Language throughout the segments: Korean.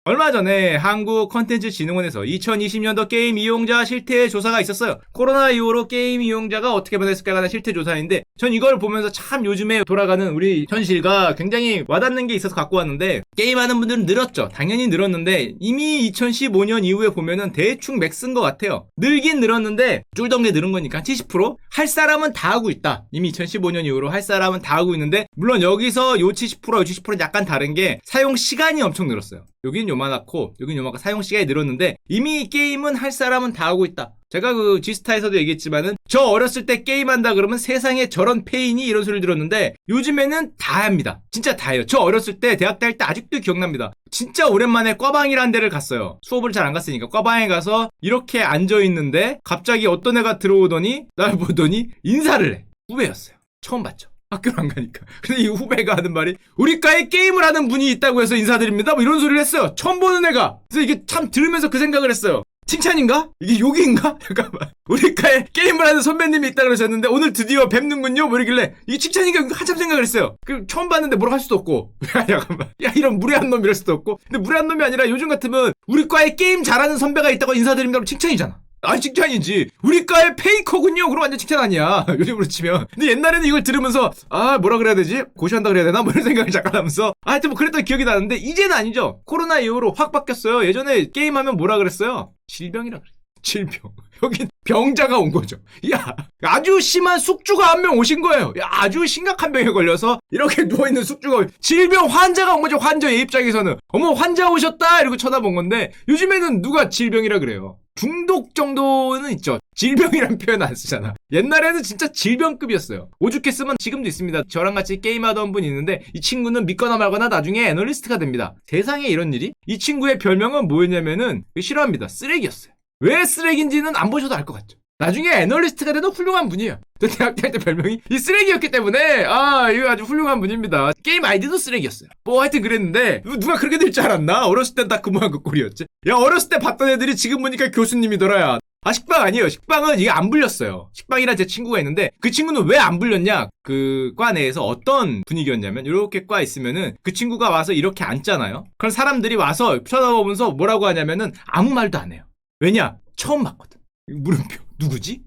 얼마 전에 한국컨텐츠진흥원에서 2020년도 게임 이용자 실태 조사가 있었어요. 코로나 이후로 게임 이용자가 어떻게 변했을까에 관한 실태 조사인데 전 이걸 보면서 참 요즘에 돌아가는 우리 현실과 굉장히 와닿는 게 있어서 갖고 왔는데, 게임하는 분들은 늘었죠. 당연히 늘었는데 이미 2015년 이후에 보면은 대충 맥스인 것 같아요. 늘긴 늘었는데 쫄던 게 늘은 거니까 70%? 할 사람은 다 하고 있다. 이미 2015년 이후로 할 사람은 다 하고 있는데, 물론 여기서 요 70%, 요 70%는 약간 다른 게 사용 시간이 엄청 늘었어요. 여긴 요만하고 여긴 요만하고 사용 시간이 늘었는데 이미 게임은 할 사람은 다 하고 있다. 제가 그 G스타에서도 얘기했지만은 저 어렸을 때 게임한다 그러면 세상에 저런 페인이 이런 소리를 들었는데 요즘에는 다 합니다. 진짜 다 해요. 저 어렸을 때 대학 다닐 때 아직도 기억납니다. 진짜 오랜만에 꽈방이라는 데를 갔어요. 수업을 잘 안 갔으니까 꽈방에 가서 이렇게 앉아있는데 갑자기 어떤 애가 들어오더니 날 보더니 인사를 해. 후배였어요. 처음 봤죠. 학교를 안 가니까. 근데 이 후배가 하는 말이 우리 과에 게임을 하는 분이 있다고 해서 인사드립니다. 뭐 이런 소리를 했어요. 처음 보는 애가. 그래서 이게 참 들으면서 그 생각을 했어요. 칭찬인가? 이게 욕인가? 잠깐만. 우리 과에 게임을 하는 선배님이 있다 그러셨는데 오늘 드디어 뵙는군요? 뭐 이러길래 이게 칭찬인가? 한참 생각을 했어요. 그 처음 봤는데 뭐라고 할 수도 없고. 야, 잠깐만. 야, 이런 무례한 놈 이럴 수도 없고. 근데 무례한 놈이 아니라 요즘 같으면 우리 과에 게임 잘하는 선배가 있다고 인사드립니다. 칭찬이잖아. 아, 칭찬이지. 우리 과의 페이커군요. 그럼 완전 칭찬 아니야. 요즘으로 치면. 근데 옛날에는 이걸 들으면서 아, 뭐라 그래야 되지? 고시한다 그래야 되나? 뭐 이런 생각을 잠깐 하면서 하여튼 뭐 그랬던 기억이 나는데 이제는 아니죠. 코로나 이후로 확 바뀌었어요. 예전에 게임하면 뭐라 그랬어요? 질병이라 그랬어요. 질병. 여긴 병자가 온 거죠. 야, 아주 심한 숙주가 한 명 오신 거예요. 야, 아주 심각한 병에 걸려서 이렇게 누워있는 숙주가, 질병 환자가 온 거죠. 환자의 입장에서는. 어머, 환자 오셨다 이러고 쳐다본 건데 요즘에는 누가 질병이라 그래요. 중독 정도는 있죠. 질병이란 표현 안 쓰잖아. 옛날에는 진짜 질병급이었어요. 오죽했으면 지금도 있습니다. 저랑 같이 게임하던 분이 있는데 이 친구는 믿거나 말거나 나중에 애널리스트가 됩니다. 세상에 이런 일이? 이 친구의 별명은 뭐였냐면은 싫어합니다. 쓰레기였어요. 왜 쓰레기인지는 안 보셔도 알 것 같죠. 나중에 애널리스트가 돼도 훌륭한 분이에요. 저 대학 다닐 때 별명이 이 쓰레기였기 때문에 이거 아주 훌륭한 분입니다. 게임 아이디도 쓰레기였어요. 뭐 하여튼 그랬는데 누가 그렇게 될 줄 알았나? 어렸을 땐 다 그 모양 그 꼴이었지. 야, 어렸을 때 봤던 애들이 지금 보니까 교수님이더라. 야. 식빵 아니에요. 식빵은 이게 안 불렸어요. 식빵이란 제 친구가 있는데 그 친구는 왜 안 불렸냐? 그 과 내에서 어떤 분위기였냐면 이렇게 과 있으면은 그 친구가 와서 이렇게 앉잖아요. 그럼 사람들이 와서 쳐다보면서 뭐라고 하냐면은 아무 말도 안 해요. 왜냐? 처음 봤거든. 물음표. 누구지?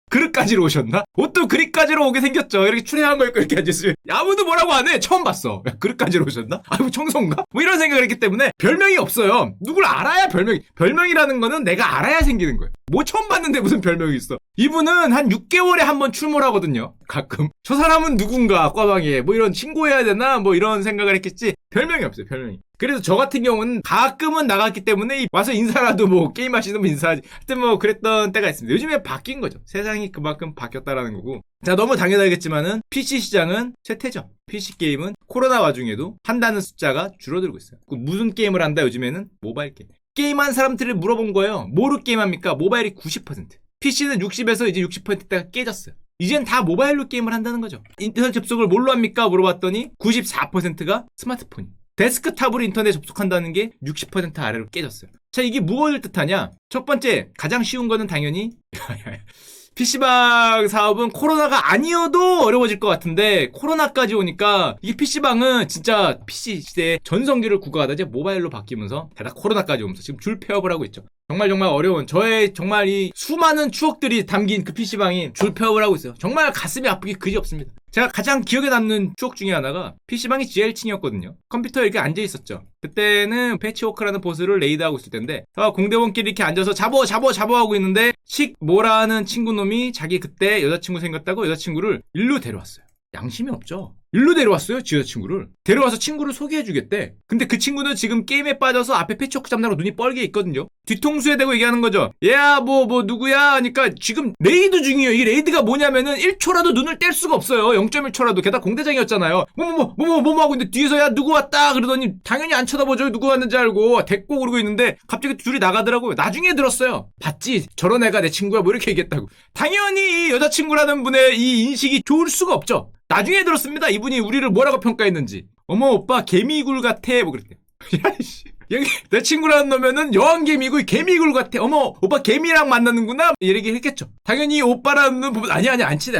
그릇가지로 오셨나? 옷도 그릇가지로 오게 생겼죠. 이렇게 추레한 거 입고 이렇게 앉았으면 아무도 뭐라고 안 해. 처음 봤어. 야, 그릇가지로 오셨나? 아이고, 청소인가? 뭐 이런 생각을 했기 때문에 별명이 없어요. 누굴 알아야 별명이라는 거는 내가 알아야 생기는 거예요. 뭐 처음 봤는데 무슨 별명이 있어. 이분은 한 6개월에 한 번 출몰 하거든요. 가끔. 저 사람은 누군가 꽈방에 뭐 이런 신고해야 되나 뭐 이런 생각을 했겠지. 별명이 없어요. 별명이. 그래서 저 같은 경우는 가끔은 나갔기 때문에 와서 인사라도 뭐 게임 하시는 분 인사하지. 하여튼 뭐 그랬던 때가 있습니다. 요즘에 바뀐 거죠. 세상이 그만큼 바뀌었다라는 거고. 자, 너무 당연하겠지만은 PC 시장은 쇠퇴죠. PC 게임은 코로나 와중에도 한다는 숫자가 줄어들고 있어요. 무슨 게임을 한다 요즘에는? 모바일 게임. 게임한 사람들을 물어본 거예요. 뭐로 게임합니까? 모바일이 90%. PC는 60에서 이제 60%대가 깨졌어요. 이젠 다 모바일로 게임을 한다는 거죠. 인터넷 접속을 뭘로 합니까? 물어봤더니 94%가 스마트폰이. 데스크탑으로 인터넷 접속한다는 게 60% 아래로 깨졌어요. 자, 이게 무엇을 뜻하냐? 첫 번째, 가장 쉬운 거는 당연히 PC방 사업은 코로나가 아니어도 어려워질 것 같은데 코로나까지 오니까 이게 PC방은 진짜 PC 시대에 전성기를 구가하다 이제 모바일로 바뀌면서 게다가 코로나까지 오면서 지금 줄 폐업을 하고 있죠. 정말 어려운 저의 정말 이 수많은 추억들이 담긴 그 PC방이 줄 폐업을 하고 있어요. 정말 가슴이 아프기 그지 없습니다. 제가 가장 기억에 남는 추억 중에 하나가 PC방이 GL층이었거든요. 컴퓨터에 이렇게 앉아있었죠. 그때는 패치워크라는 보스를 레이드하고 있을 텐데 공대원끼리 이렇게 앉아서 잡어 하고 있는데 식모라는 친구놈이 자기 그때 여자친구 생겼다고 여자친구를 일로 데려왔어요. 양심이 없죠. 일로 데려왔어요. 지 여자친구를 데려와서 친구를 소개해주겠대. 근데 그 친구는 지금 게임에 빠져서 앞에 패치워크 잡느라고 눈이 뻘게 있거든요. 뒤통수에 대고 얘기하는 거죠. 얘야 뭐 누구야 하니까 지금 레이드 중이에요. 이 레이드가 뭐냐면은 1초라도 눈을 뗄 수가 없어요. 0.1초라도. 게다가 공대장이었잖아요. 뭐 하고 있는데 뒤에서 야 누구 왔다 그러더니 당연히 안 쳐다보죠. 누구 왔는지 알고 됐고 그러고 있는데 갑자기 둘이 나가더라고요. 나중에 들었어요. 봤지? 저런 애가 내 친구야 뭐 이렇게 얘기했다고. 당연히 이 여자친구라는 분의 이 인식이 좋을 수가 없죠. 나중에 들었습니다. 이분이 우리를 뭐라고 평가했는지. 어머 오빠 개미굴 같아 뭐 그랬대요. 야이씨. 여기 내 친구라는 놈면은 여왕개미고 개미굴 같아. 어머 오빠 개미랑 만나는구나 이렇게 했겠죠. 당연히 오빠라는 놈 보면 아니야 안 친해.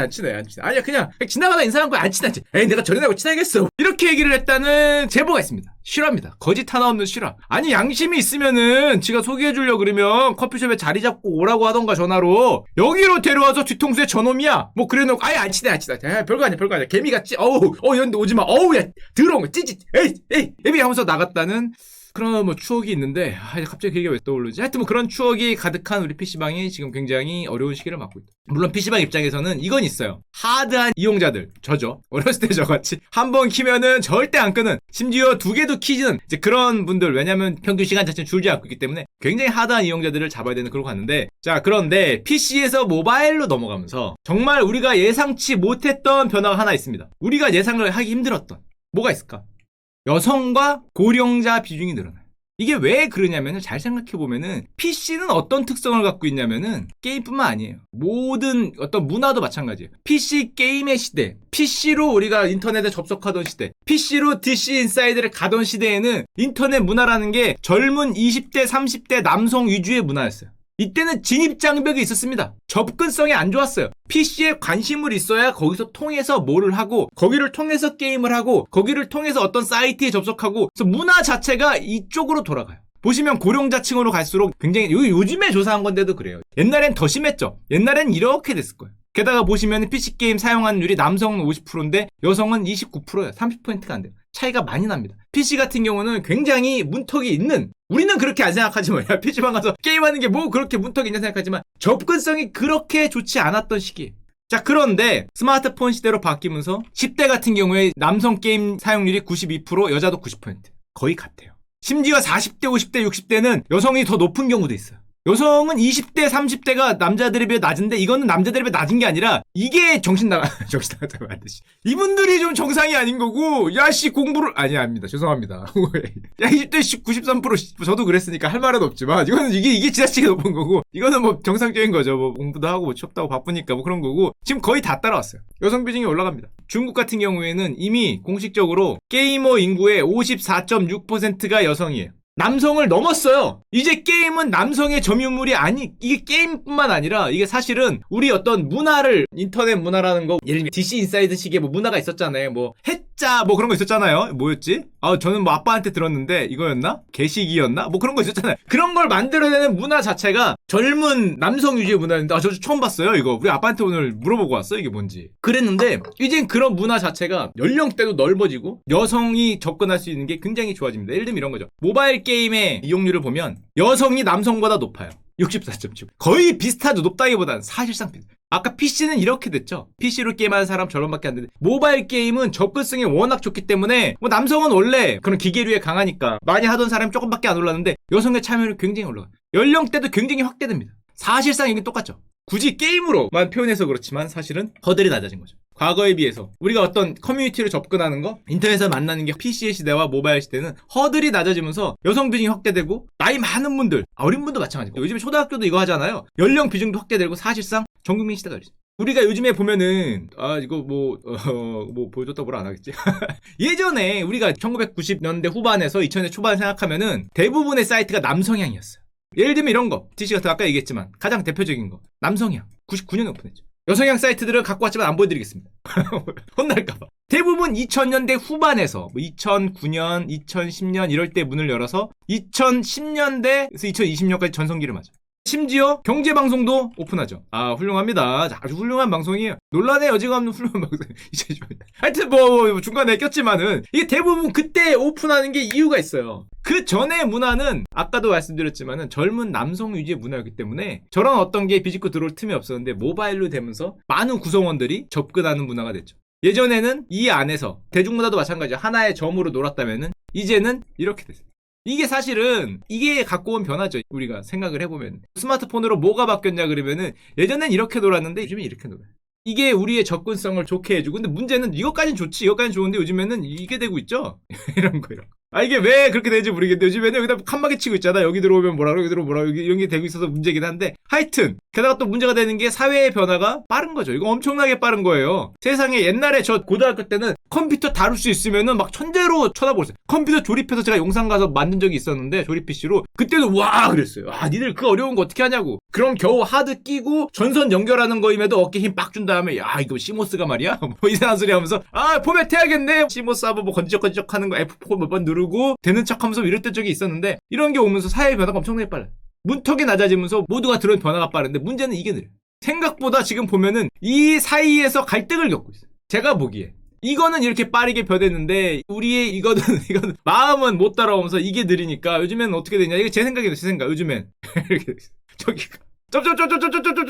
아니야 그냥 지나가다 인사한 거야 안 친해. 에이 내가 저런하고 친하겠어. 이렇게 얘기를 했다는 제보가 있습니다. 실화입니다. 거짓 하나 없는 실화. 아니 양심이 있으면은 지가 소개해주려고 그러면 커피숍에 자리 잡고 오라고 하던가 전화로 여기로 데려와서 뒤통수에 저놈이야 뭐 그래놓고 아예 안 친해. 별거 아니야 개미같지. 이런데 오지마. 야 더러운 거 찌찌 에이 하면서 나갔다는 그런 뭐 추억이 있는데 갑자기 그게 왜 떠오르지? 하여튼 뭐 그런 추억이 가득한 우리 PC방이 지금 굉장히 어려운 시기를 맞고 있다. 물론 PC방 입장에서는 이건 있어요. 하드한 이용자들, 저죠. 어렸을 때 저같이 한번 키면은 절대 안 끄는, 심지어 2개도 키지는 이제 그런 분들, 왜냐면 평균 시간 자체는 줄지 않고 있기 때문에 굉장히 하드한 이용자들을 잡아야 되는 그런 거 같는데, 자 그런데 PC에서 모바일로 넘어가면서 정말 우리가 예상치 못했던 변화가 하나 있습니다. 우리가 예상을 하기 힘들었던 뭐가 있을까? 여성과 고령자 비중이 늘어나요. 이게 왜 그러냐면은 잘 생각해보면은 PC는 어떤 특성을 갖고 있냐면은 게임뿐만 아니에요. 모든 어떤 문화도 마찬가지예요. PC 게임의 시대, PC로 우리가 인터넷에 접속하던 시대, PC로 DC 인사이드를 가던 시대에는 인터넷 문화라는 게 젊은 20대, 30대 남성 위주의 문화였어요. 이때는 진입장벽이 있었습니다. 접근성이 안 좋았어요. PC에 관심을 있어야 거기서 통해서 뭐를 하고, 거기를 통해서 게임을 하고, 거기를 통해서 어떤 사이트에 접속하고, 그래서 문화 자체가 이쪽으로 돌아가요. 보시면 고령자층으로 갈수록 굉장히, 요즘에 조사한 건데도 그래요. 옛날엔 더 심했죠. 옛날엔 이렇게 됐을 거예요. 게다가 보시면 PC게임 사용하는율이 남성은 50%인데 여성은 29%예요. 30%가 안 돼요. 차이가 많이 납니다. PC 같은 경우는 굉장히 문턱이 있는, 우리는 그렇게 안 생각하지만, 야, PC방 가서 게임하는 게 뭐 그렇게 문턱이 있냐 생각하지만 접근성이 그렇게 좋지 않았던 시기에. 자, 그런데 스마트폰 시대로 바뀌면서 10대 같은 경우에 남성 게임 사용률이 92%, 여자도 90%. 거의 같아요. 심지어 40대, 50대, 60대는 여성이 더 높은 경우도 있어요. 여성은 20대, 30대가 남자들에 비해 낮은데 이거는 남자들에 비해 낮은 게 아니라 이게 정신 나갔다고 하듯이 이분들이 좀 정상이 아닌 거고 야씨 공부를 아닙니다. 죄송합니다. 야 20대 93% 저도 그랬으니까 할 말은 없지만 이거는 이게 지나치게 높은 거고 이거는 뭐 정상적인 거죠. 뭐 공부도 하고 뭐 취업도 하고 바쁘니까 뭐 그런 거고 지금 거의 다 따라왔어요. 여성 비중이 올라갑니다. 중국 같은 경우에는 이미 공식적으로 게이머 인구의 54.6%가 여성이에요. 남성을 넘었어요. 이제 게임은 남성의 점유물이 이게 게임뿐만 아니라 이게 사실은 우리 어떤 문화를, 인터넷 문화라는 거, 예를 들면 DC 인사이드 식의 뭐 문화가 있었잖아요. 뭐 해자 뭐 그런 거 있었잖아요. 뭐였지? 저는 뭐 아빠한테 들었는데 이거였나? 개식이었나? 뭐 그런 거 있었잖아요. 그런 걸 만들어내는 문화 자체가 젊은 남성 위주의 문화인데 저 처음 봤어요. 이거 우리 아빠한테 오늘 물어보고 왔어. 이게 뭔지. 그랬는데 이젠 그런 문화 자체가 연령대도 넓어지고 여성이 접근할 수 있는 게 굉장히 좋아집니다. 예를 들면 이런 거죠. 모바일 게임의 이용률을 보면 여성이 남성보다 높아요. 64.7. 거의 비슷하죠. 높다기보다는 사실상 아까 PC는 이렇게 됐죠. PC로 게임하는 사람 저런밖에 안 되는데 모바일 게임은 접근성이 워낙 좋기 때문에 뭐 남성은 원래 그런 기계류에 강하니까 많이 하던 사람이 조금밖에 안 올랐는데 여성의 참여율이 굉장히 올라가요. 연령대도 굉장히 확대됩니다. 사실상 이게 똑같죠. 굳이 게임으로만 표현해서 그렇지만 사실은 허들이 낮아진 거죠. 과거에 비해서 우리가 어떤 커뮤니티로 접근하는 거, 인터넷에서 만나는 게 PC의 시대와 모바일 시대는 허들이 낮아지면서 여성 비중이 확대되고 나이 많은 분들, 어린 분도 마찬가지고 요즘에 초등학교도 이거 하잖아요. 연령 비중도 확대되고 사실상 전국민 시대가 되죠. 우리가 요즘에 보면은 이거 뭐 보여줬다 뭐라 안 하겠지. 예전에 우리가 1990년대 후반에서 2000년대 초반 생각하면은 대부분의 사이트가 남성향이었어요. 예를 들면 이런 거, DC 같은 거 아까 얘기했지만 가장 대표적인 거 남성향 99년에 오픈했죠. 여성향 사이트들을 갖고 왔지만 안 보여드리겠습니다. 혼날까봐. 대부분 2000년대 후반에서 2009년, 2010년 이럴 때 문을 열어서 2010년대에서 2020년까지 전성기를 맞아요. 심지어 경제방송도 오픈하죠. 훌륭합니다. 아주 훌륭한 방송이에요. 논란의 여지가 없는 훌륭한 방송. 하여튼 뭐 중간에 꼈지만은 이게 대부분 그때 오픈하는 게 이유가 있어요. 그 전의 문화는 아까도 말씀드렸지만은 젊은 남성 위주의 문화였기 때문에 저런 어떤 게 비집고 들어올 틈이 없었는데 모바일로 되면서 많은 구성원들이 접근하는 문화가 됐죠. 예전에는 이 안에서 대중문화도 마찬가지죠. 하나의 점으로 놀았다면은 이제는 이렇게 됐어요. 이게 사실은 이게 갖고 온 변화죠. 우리가 생각을 해보면 스마트폰으로 뭐가 바뀌었냐 그러면은 예전엔 이렇게 놀았는데 요즘엔 이렇게 놀아요. 이게 우리의 접근성을 좋게 해주고 근데 문제는 이것까진 좋지 이것까진 좋은데 요즘에는 이게 되고 있죠. 이런 거. 이게 왜 그렇게 되는지 모르겠는데 요즘에는 여기다 칸막이 치고 있잖아. 여기 들어오면 뭐라 여기 들어오면 뭐라 이런 게 되고 있어서 문제긴 한데 하여튼 게다가 또 문제가 되는 게 사회의 변화가 빠른 거죠. 이거 엄청나게 빠른 거예요. 세상에 옛날에 저 고등학교 때는 컴퓨터 다룰 수 있으면은 막 천재로 쳐다보세요. 컴퓨터 조립해서 제가 용산 가서 만든 적이 있었는데 조립 PC로 그때도 와 그랬어요. 아 니들 그 어려운 거 어떻게 하냐고. 그럼 겨우 하드 끼고 전선 연결하는 거임에도 어깨 힘 빡 준 다음에 야 이거 시모스가 말이야 뭐 이상한 소리 하면서 아 포맷 해야겠네. 시모스 한번 뭐 건지적건지적 하는 거 F4 몇 번 누르고 되는 척하면서 이랬던 적이 있었는데 이런 게 오면서 사회의 변화가 엄청나게 빨라요. 문턱이 낮아지면서 모두가 들어온 변화가 빠른데 문제는 이게 느려요. 생각보다 지금 보면은 이 사이에서 갈등을 겪고 있어요. 제가 보기에 이거는 이렇게 빠르게 변했는데 우리의 이거는 마음은 못 따라오면서 이게 느리니까 요즘엔 어떻게 되냐. 이게 제 생각이에요. 제 생각. 요즘엔 이렇게 저기가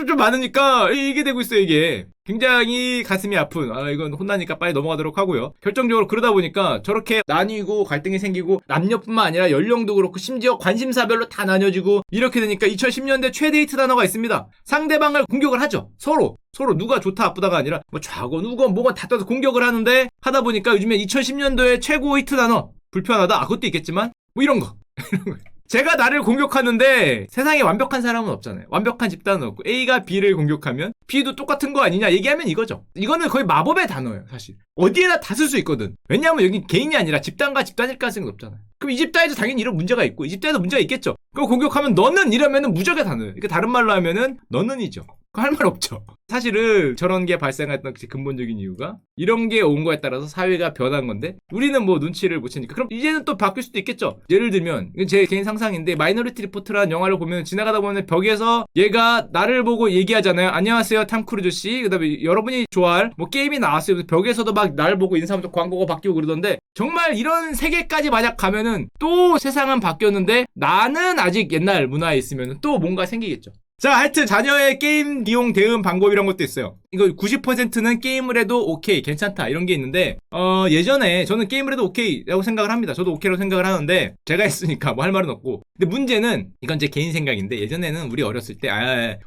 좀 많으니까 이게 되고 있어요. 이게 굉장히 가슴이 아픈 이건 혼나니까 빨리 넘어가도록 하고요. 결정적으로 그러다 보니까 저렇게 나뉘고 갈등이 생기고 남녀뿐만 아니라 연령도 그렇고 심지어 관심사별로 다 나뉘어지고 이렇게 되니까 2010년대 최대 히트 단어가 있습니다. 상대방을 공격을 하죠. 서로 누가 좋다 나쁘다가 아니라 뭐 좌건 우건 뭐건 다 떠서 공격을 하는데 하다 보니까 요즘에 2010년도에 최고 히트 단어 불편하다 그것도 있겠지만 뭐 이런 거 제가 나를 공격하는데 세상에 완벽한 사람은 없잖아요. 완벽한 집단은 없고 A가 B를 공격하면 B도 똑같은 거 아니냐 얘기하면 이거죠. 이거는 거의 마법의 단어예요. 사실 어디에나 다 쓸 수 있거든. 왜냐하면 여기 개인이 아니라 집단과 집단일 가능성이 높잖아요. 그럼 이 집단에도 당연히 이런 문제가 있고 이 집단에도 문제가 있겠죠. 그거 공격하면 너는 이러면은 무적의 단어예요. 그러니까 다른 말로 하면은 너는이죠. 할 말 없죠. 사실은 저런 게 발생했던 근본적인 이유가 이런 게 온 거에 따라서 사회가 변한 건데 우리는 뭐 눈치를 못 채니까 그럼 이제는 또 바뀔 수도 있겠죠. 예를 들면 이건 제 개인 상상인데 마이너리티 리포트라는 영화를 보면 지나가다 보면 벽에서 얘가 나를 보고 얘기하잖아요. 안녕하세요 탐 크루즈 씨. 그다음에 여러분이 좋아할 뭐 게임이 나왔어요. 벽에서도 막 나를 보고 인사하면서 광고가 바뀌고 그러던데 정말 이런 세계까지 만약 가면은 또 세상은 바뀌었는데 나는 아직 옛날 문화에 있으면 또 뭔가 생기겠죠. 자, 하여튼 자녀의 게임 이용 대응 방법 이런 것도 있어요. 이거 90%는 게임을 해도 오케이, 괜찮다 이런 게 있는데 예전에 저는 게임을 해도 오케이라고 생각을 합니다. 저도 오케이라고 생각을 하는데 제가 했으니까 뭐 할 말은 없고 근데 문제는 이건 제 개인 생각인데 예전에는 우리 어렸을 때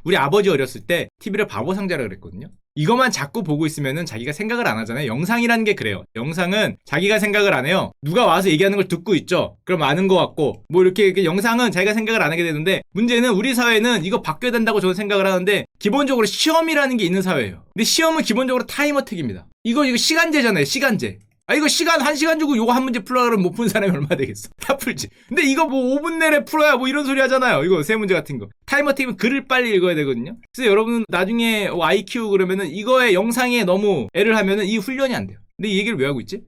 우리 아버지 어렸을 때 TV를 바보 상자라 그랬거든요. 이것만 자꾸 보고 있으면은 자기가 생각을 안 하잖아요. 영상이라는 게 그래요. 영상은 자기가 생각을 안 해요. 누가 와서 얘기하는 걸 듣고 있죠. 그럼 아는 것 같고 뭐 이렇게 영상은 자기가 생각을 안 하게 되는데 문제는 우리 사회는 이거 바뀌어야 된다고 저는 생각을 하는데 기본적으로 시험이라는 게 있는 사회예요. 근데 시험은 기본적으로 타임어택입니다. 이거 시간제잖아요. 시간제. 이거 시간 1시간 주고 요거 한 문제 풀라 그러면 못 푼 사람이 얼마 되겠어? 다 풀지. 근데 이거 뭐 5분 내내 풀어야 뭐 이런 소리 하잖아요. 이거 세 문제 같은 거. 타임어택이면 글을 빨리 읽어야 되거든요. 그래서 여러분 나중에 아이 키우고 그러면은 이거에 영상에 너무 애를 하면은 이 훈련이 안 돼요. 근데 이 얘기를 왜 하고 있지?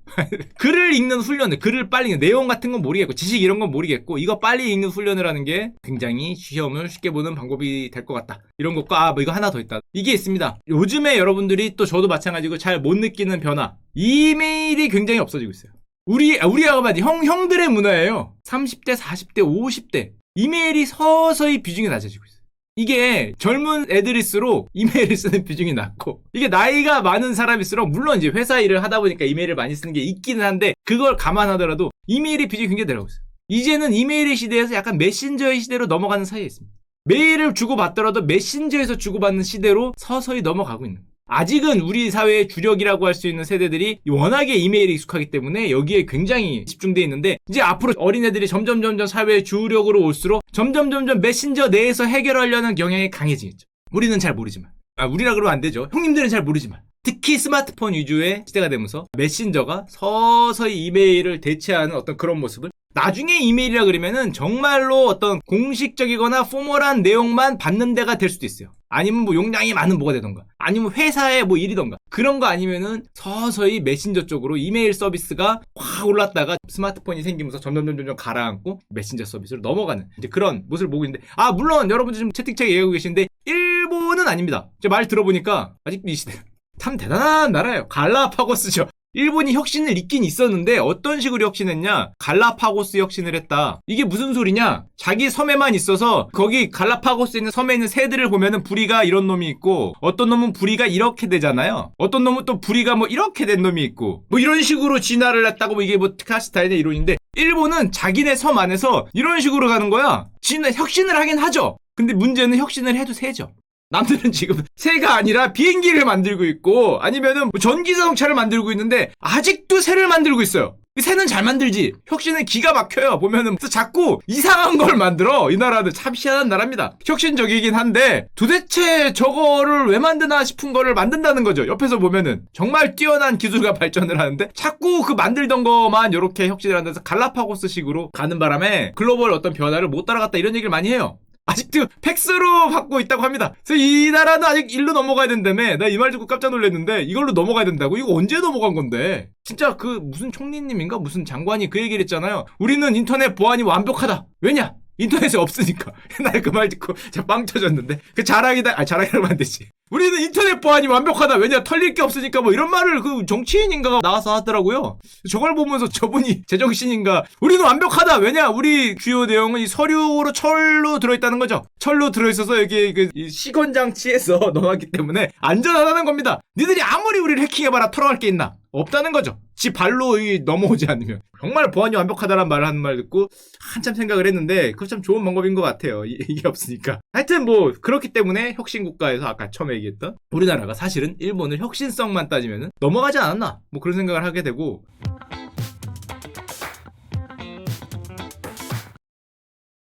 글을 읽는 훈련을, 글을 빨리 읽는 내용 같은 건 모르겠고 지식 이런 건 모르겠고 이거 빨리 읽는 훈련을 하는 게 굉장히 시험을 쉽게 보는 방법이 될 것 같다. 이런 것과 뭐 이거 하나 더 있다. 이게 있습니다. 요즘에 여러분들이 또 저도 마찬가지고 잘 못 느끼는 변화. 이메일이 굉장히 없어지고 있어요. 우리가 말이 형들의 문화예요. 30대, 40대, 50대. 이메일이 서서히 비중이 낮아지고 있어요. 이게 젊은 애들일수록 이메일을 쓰는 비중이 낮고 이게 나이가 많은 사람일수록 물론 이제 회사 일을 하다 보니까 이메일을 많이 쓰는 게 있기는 한데 그걸 감안하더라도 이메일의 비중이 굉장히 내려가고 있어요. 이제는 이메일의 시대에서 약간 메신저의 시대로 넘어가는 사이에 있습니다. 메일을 주고받더라도 메신저에서 주고받는 시대로 서서히 넘어가고 있는 거예요. 아직은 우리 사회의 주력이라고 할 수 있는 세대들이 워낙에 이메일에 익숙하기 때문에 여기에 굉장히 집중되어 있는데 이제 앞으로 어린애들이 점점 사회의 주력으로 올수록 점점 메신저 내에서 해결하려는 경향이 강해지겠죠. 우리는 잘 모르지만 우리라 그러면 안 되죠. 형님들은 잘 모르지만 특히 스마트폰 위주의 시대가 되면서 메신저가 서서히 이메일을 대체하는 어떤 그런 모습을 나중에 이메일이라 그러면은 정말로 어떤 공식적이거나 포멀한 내용만 받는 데가 될 수도 있어요. 아니면 뭐 용량이 많은 뭐가 되던가 아니면 회사에 뭐 일이던가 그런 거 아니면은 서서히 메신저 쪽으로 이메일 서비스가 확 올랐다가 스마트폰이 생기면서 점점 가라앉고 메신저 서비스로 넘어가는 이제 그런 모습을 보고 있는데 물론 여러분들 지금 채팅창에 얘기하고 계신데 일본은 아닙니다. 제 말 들어보니까 아직도 이 시대 참 대단한 나라예요. 갈라파고스죠. 일본이 혁신을 있긴 있었는데 어떤 식으로 혁신했냐? 갈라파고스 혁신을 했다. 이게 무슨 소리냐? 자기 섬에만 있어서 거기 갈라파고스에 있는 섬에 있는 새들을 보면은 부리가 이런 놈이 있고 어떤 놈은 부리가 이렇게 되잖아요. 어떤 놈은 또 부리가 뭐 이렇게 된 놈이 있고 뭐 이런 식으로 진화를 했다고 뭐 이게 뭐 특화스타일의 이론인데 일본은 자기네 섬 안에서 이런 식으로 가는 거야. 혁신을 하긴 하죠. 근데 문제는 혁신을 해도 새죠. 남들은 지금 새가 아니라 비행기를 만들고 있고 아니면은 전기자동차를 만들고 있는데 아직도 새를 만들고 있어요. 새는 잘 만들지. 혁신은 기가 막혀요. 보면은 그래서 자꾸 이상한 걸 만들어. 이 나라는 참 희한한 나라입니다. 혁신적이긴 한데 도대체 저거를 왜 만드나 싶은 거를 만든다는 거죠. 옆에서 보면은 정말 뛰어난 기술과 발전을 하는데 자꾸 그 만들던 거만 이렇게 혁신을 한다서 갈라파고스식으로 가는 바람에 글로벌 어떤 변화를 못 따라갔다 이런 얘기를 많이 해요. 아직도 팩스로 받고 있다고 합니다. 그래서 이 나라는 아직 일로 넘어가야 된다며. 나 이 말 듣고 깜짝 놀랐는데 이걸로 넘어가야 된다고? 이거 언제 넘어간 건데? 진짜 그 무슨 총리님인가 무슨 장관이 그 얘기를 했잖아요. 우리는 인터넷 보안이 완벽하다. 왜냐? 인터넷이 없으니까. 나 그 말 듣고 진짜 빵 터졌는데. 그 자랑이다. 자랑이라면 안 되지. 우리는 인터넷 보안이 완벽하다. 왜냐? 털릴 게 없으니까 뭐 이런 말을 그 정치인인가가 나와서 하더라고요. 저걸 보면서 저분이 제정신인가. 우리는 완벽하다. 왜냐? 우리 주요 내용은 이 서류로 철로 들어있다는 거죠. 철로 들어있어서 여기 그 시건장치에서 넣어놨기 때문에 안전하다는 겁니다. 니들이 아무리 우리를 해킹해봐라 털어갈 게 있나? 없다는 거죠. 지 발로 넘어오지 않으면. 정말 보안이 완벽하다는 말을 하는 말 듣고 한참 생각을 했는데 그거 참 좋은 방법인 것 같아요. 이게 없으니까. 하여튼 뭐 그렇기 때문에 혁신국가에서 아까 처음에 얘기했던 우리나라가 사실은 일본을 혁신성만 따지면 넘어가지 않았나 뭐 그런 생각을 하게 되고